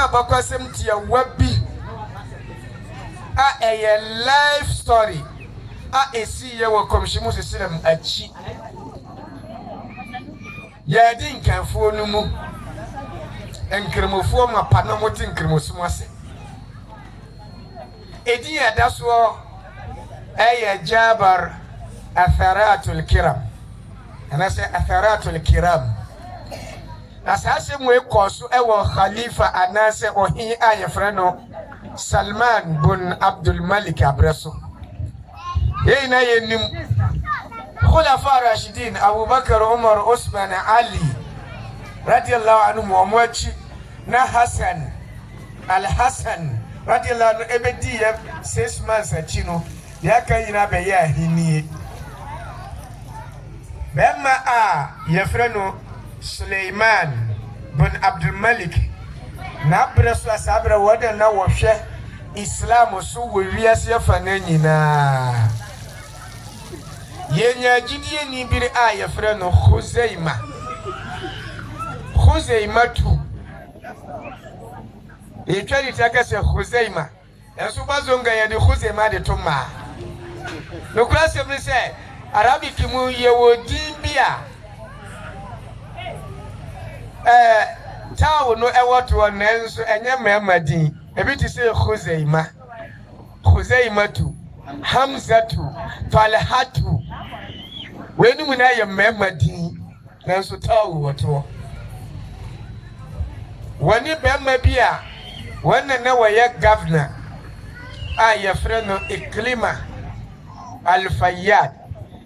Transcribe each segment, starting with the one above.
na abakwasem tia wabi a life story esi ye wo komhyimu sesem achi ya di nkanfo no mu enkremofo ma panomote nkremosum ase edi adaso Jabar atharatul kiram ana se atharatul kiram asase mu ekoso ewo khalifa anase ohin ayefre no Salman bin Abdul Malik Abreso yeyina yenim khulafa rashidin Abu Bakar Umar Usman Ali radiyallahu anhu omwachi na Hassan al-Hassan radiyallahu anhu ebedi 6 months achino yaka yina be ya hini bema yefre no Suleiman bin Abdul Malik na Abreso asabra woda na wohwe Islam so wiase yafana nyina yenya gidie ni biri yefre no Khuzaima tu etwali takase Khuzaima enso bazonga ya de Khuzaima de toma no klase mi se Arabic mu yewo dimbia tawo no ewoto nenso enye mamadin ebi ti se Khuzaima tu Hamzatu Talhatu weni mu na ye mamadin nenso tawo woto wani bemma bia wannan na waye governor yefre no Iklima al-Fayyad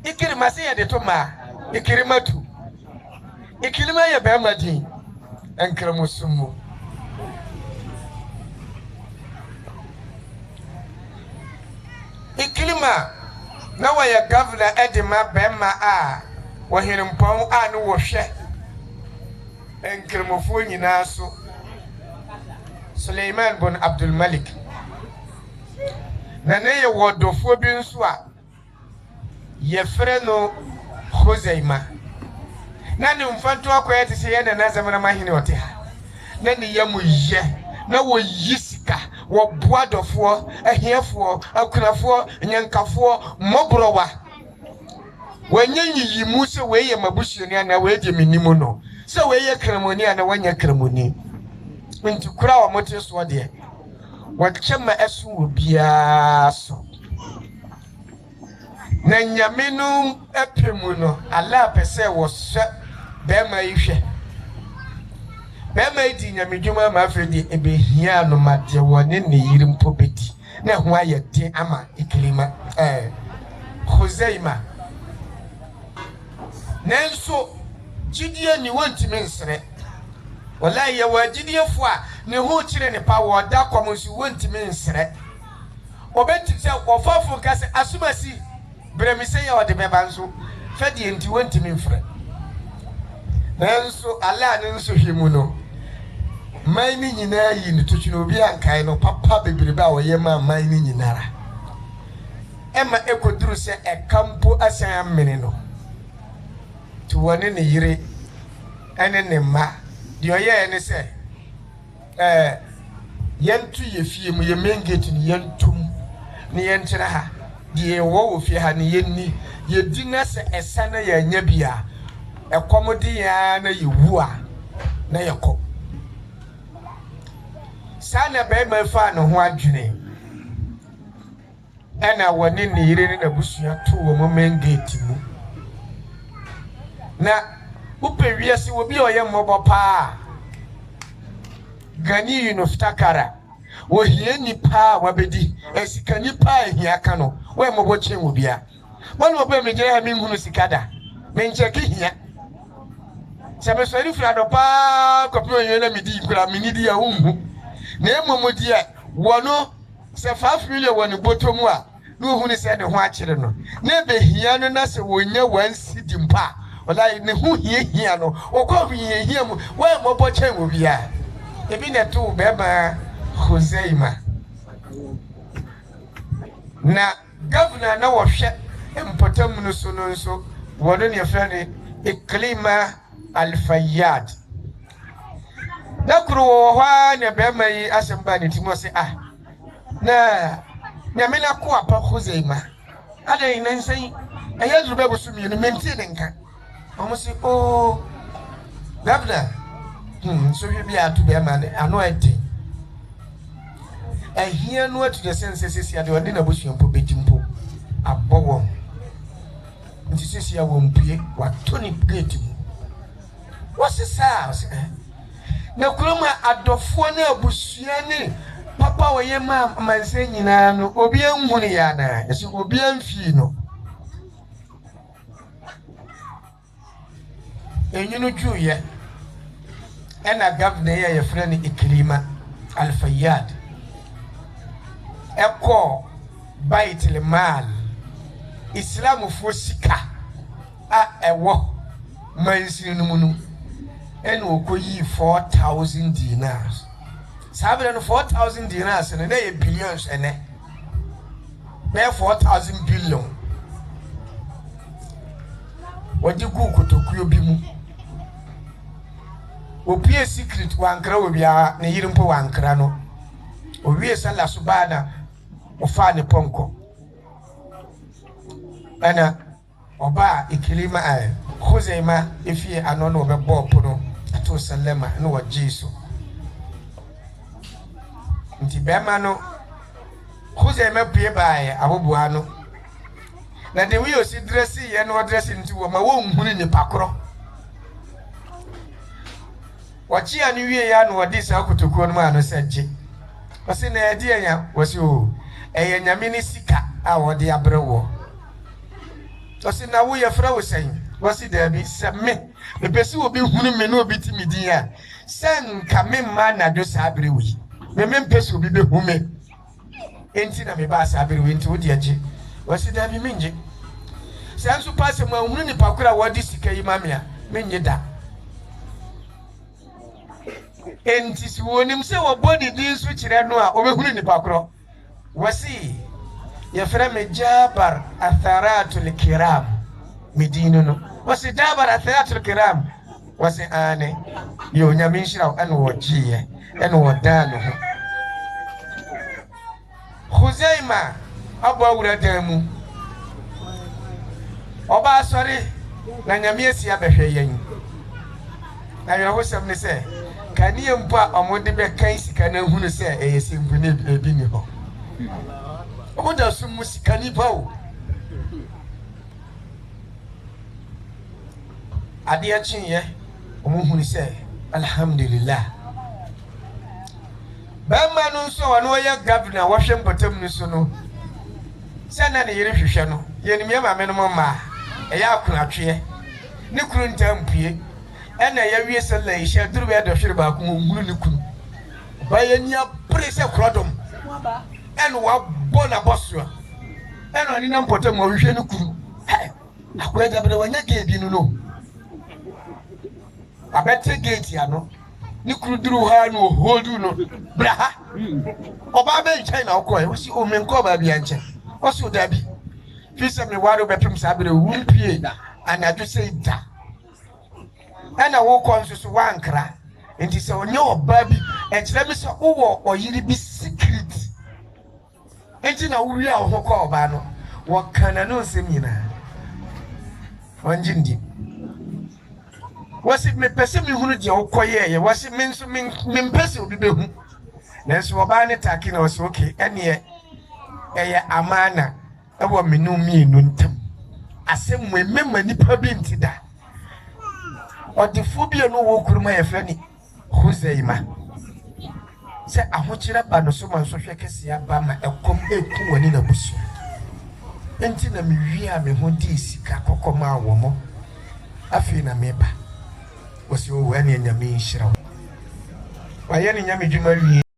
Ikrima se de to ma Ikrimatu Iklima ya bemma din enkramusumu Iklima na waye governor edima bemma wahirimpon no wohwe enkramofo nyina so Suleiman bin Abdul Malik na ne ye wodofo bi nso yefre no Khuzaima na ne mfanto akoye te se ye na zamana mahine ote ha na ne yamu ye na wo yisika wo boadofo ahiafo akunafo nyankafo mobrowa wanyenyi mu se we ye mabusuani na we de minimu no se we ye kramoni na wanya kramoni nti kura wa mote so de wakema esu obia so na nyamenu epemu no ala pese wo so be ma ihwe be ma di nyamedwuma ma afredi ebehia no made woni ne yirim pobeti na ho ayete ama Iklima Khuzaima nenso gidie ni wontimi nsere wallahi ya wajidie fo ne ho kire ne pa wo da komonsu wontimi nsere obenti se ofafo kase asumasi bremise ya wode beba nso fadi enti wontimi mfre nenso ala ne nso hwemu no man ni nyina yi ne tuchino obi ankai no papa bebrebe a woye ma man ni nyinara ema ekoduru se ekampo asan amene no tuwane ne yire ene ne ma de oye ne se yentu ye fie mu ye mengate ni yentum ni yentra ha de wo fie ha ni yenni ye dina se esana ya nya bia ekomodi ya na yewu a na yekọ sana be ma fa no ho adwene ena woni ne yire ne nabusua to wo mengate mu na upe wiase obi oye mmobo pa gani yunuftakara wo hie nipa wabedi esika nipa hia ka no wo mmobo chen obia wonu obo megere ha minhunu sikada mencheki hia sebe sori frado pa kopio yena midi kura minidi ya umhu na emomodi a wono se 5 million woni botomu a no hunu se ne ho akire no na be hia no na se wonya wansi dimpa wallahi ne hu hia no okọ hia mu wa mobo chen obia ebi ne to beba Khuzaima na governor na wohwe empotam no so no nso wono ne frane Iklima al-Fayyad da kuro hwa ne be mai asamba ne timo se na nyame na ko apa Huzaima adan nan sai aye zuru be sumi no menti ne nka omo se governor so hwe bia to be ma ne ano edi ahia no atu de sense sesi ade wode na bosuampo bedimpo abowo nti sesi awo mpie watoni gate mu wose sa na kuroma adofo na abusua ne papa woye ma manse nyina no obi anhunu ya na esi obi anfi no enyunu juye ena governor ya yefrɛ ne Ikrima Al-Fayyad eko baitil mal Islam fo sika ewo mansi no mu no ena okoyi 4,000 dinars sabe no 4,000 dinars ne na ye billions ene na 4,000 billion wodi ku kotokuo bi mu opie secret wankra obia ne yirimpo wankra no owie sala subana ofa ne ponko ana oba Ikrima Huzaima efie ano no obebo pono ato salama no wajiso nti bema no Huzaima pie bae aboboa no na de wi osi dress ye no dress nti wo ma wo nhuni ni pakoro wachi ani wie ya no wadi sa kotokuo no ma no saje wasi na edi anya wasi eye nyame ni sika a wodi abrewo wasi na wo ye fra wo sen wasi da bi se me pesi obi hunu me no obi timidi a sen ka me ma na do sa abrewi me pesi obi be hume enti na me ba sa abrewi enti wodi age wasi da bi minje sansu passe ma hunu ni pakura wodi sika yi mamia menye da enti si wonim se wo body din su kire no a obehunu ni pakuro wasi ya fra me Jabar Atharatul Kiram medino no wasi Jabar Atharatul Kiram wasi ane yo nyame nshira anu wojiye anu wodano Huzaima abo awura damu oba sori na nyame asi abehwe yen na yo hosam ne se kani mpa omode be kan sika na hunu se eyesimbu ne ebi ni ho omoda sumu sika ni bawo ade a chinye omuhunu se alhamdulillah ba ma no so wono ya governor wo hwe mpotam ni so no se na ne yire hwehwe no ye ni me ma me no ma eya akunatwe ne kuru ntampie ena ya wie sala isha duru ya do hwere ba ko nguru ni kunu ba ya nia prese krodom ena wa bona bosua ena ni na mpotam wo hwe ni kuru akwa da bere wanya ge bi no abete gate ya no ni kuru duru ha no hold no braha oba be China okoy wo si o menko ba bia nche wo si o da bi fi se me waro be pem sa bere wumpie anadu sei da ana wo konsusu wankra enti se onye oba bi ekire mi se wo oyiri bi secret enti na wuri a wo ko oba no wo kana no semina wanjindi wasi me pese mi hunu je okoye ye wasi me nso me mpese obi behu nanso oba ne taki na wasi okay ene eye amana ewo menu mi enu ntam asem mo emema nipa bi ntida odifo bi no wo kuruma ye frani Huzaima se ahokyere ba no so manso hwe kese ya ba ma ekom eku wani na busu enti na mi wi a me ho di sika kokoma awo mo afi na meba wasi wo wani nyame nhyira wa ye ni nyame dwuma wi